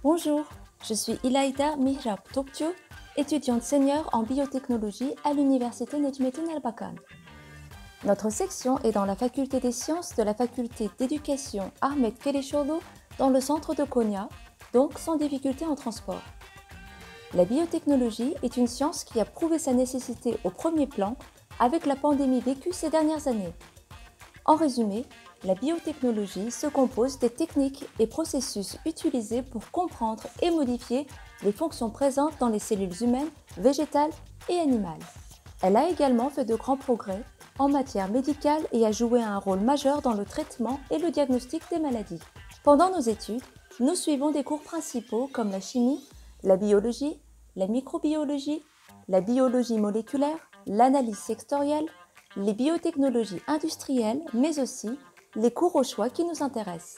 Bonjour, je suis Ilayda Mihrab Tokyo, étudiante senior en biotechnologie à l'université Necmettin Erbakan. Notre section est dans la faculté des sciences de la faculté d'éducation Ahmet Keleşoğlu dans le centre de Konya, donc sans difficulté en transport. La biotechnologie est une science qui a prouvé sa nécessité au premier plan avec la pandémie vécue ces dernières années. En résumé, la biotechnologie se compose des techniques et processus utilisés pour comprendre et modifier les fonctions présentes dans les cellules humaines, végétales et animales. Elle a également fait de grands progrès en matière médicale et a joué un rôle majeur dans le traitement et le diagnostic des maladies. Pendant nos études, nous suivons des cours principaux comme la chimie, la biologie, la microbiologie, la biologie moléculaire, l'analyse sectorielle, les biotechnologies industrielles, mais aussi les cours au choix qui nous intéressent.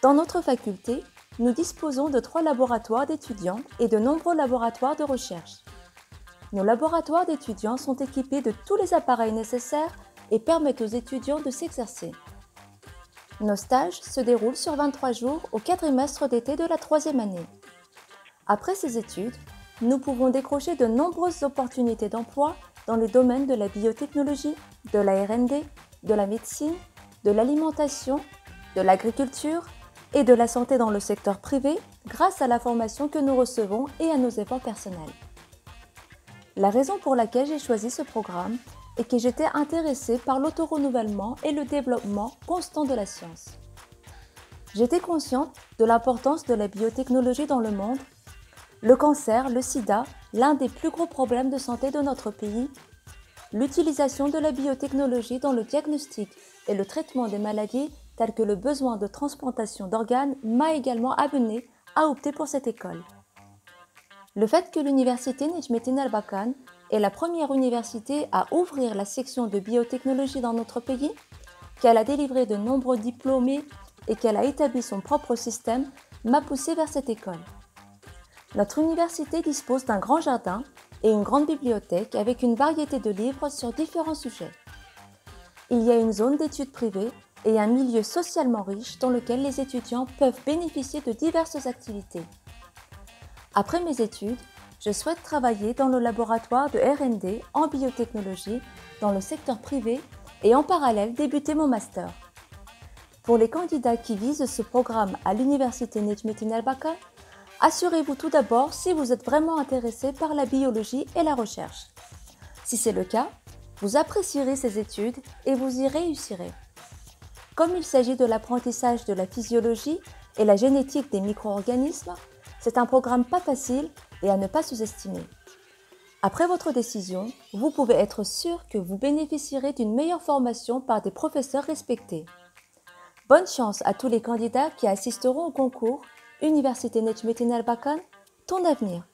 Dans notre faculté, nous disposons de 3 laboratoires d'étudiants et de nombreux laboratoires de recherche. Nos laboratoires d'étudiants sont équipés de tous les appareils nécessaires et permettent aux étudiants de s'exercer. Nos stages se déroulent sur 23 jours au quadrimestre d'été de la 3e année. Après ces études, nous pouvons décrocher de nombreuses opportunités d'emploi dans les domaines de la biotechnologie, de la R&D, de la médecine, de l'alimentation, de l'agriculture et de la santé dans le secteur privé grâce à la formation que nous recevons et à nos efforts personnels. La raison pour laquelle j'ai choisi ce programme est que j'étais intéressée par l'autorenouvellement et le développement constant de la science. J'étais consciente de l'importance de la biotechnologie dans le monde. Le cancer, le sida, l'un des plus gros problèmes de santé de notre pays, l'utilisation de la biotechnologie dans le diagnostic et le traitement des maladies telles que le besoin de transplantation d'organes m'a également amené à opter pour cette école. Le fait que l'université Necmettin Erbakan est la première université à ouvrir la section de biotechnologie dans notre pays, qu'elle a délivré de nombreux diplômés et qu'elle a établi son propre système m'a poussé vers cette école. Notre université dispose d'un grand jardin et une grande bibliothèque avec une variété de livres sur différents sujets. Il y a une zone d'études privées et un milieu socialement riche dans lequel les étudiants peuvent bénéficier de diverses activités. Après mes études, je souhaite travailler dans le laboratoire de R&D en biotechnologie dans le secteur privé et en parallèle débuter mon master. Pour les candidats qui visent ce programme à l'université Necmettin Erbakan, assurez-vous tout d'abord si vous êtes vraiment intéressé par la biologie et la recherche. Si c'est le cas, vous apprécierez ces études et vous y réussirez. Comme il s'agit de l'apprentissage de la physiologie et la génétique des micro-organismes, c'est un programme pas facile et à ne pas sous-estimer. Après votre décision, vous pouvez être sûr que vous bénéficierez d'une meilleure formation par des professeurs respectés. Bonne chance à tous les candidats qui assisteront au concours Université Necmettin Erbakan, ton avenir.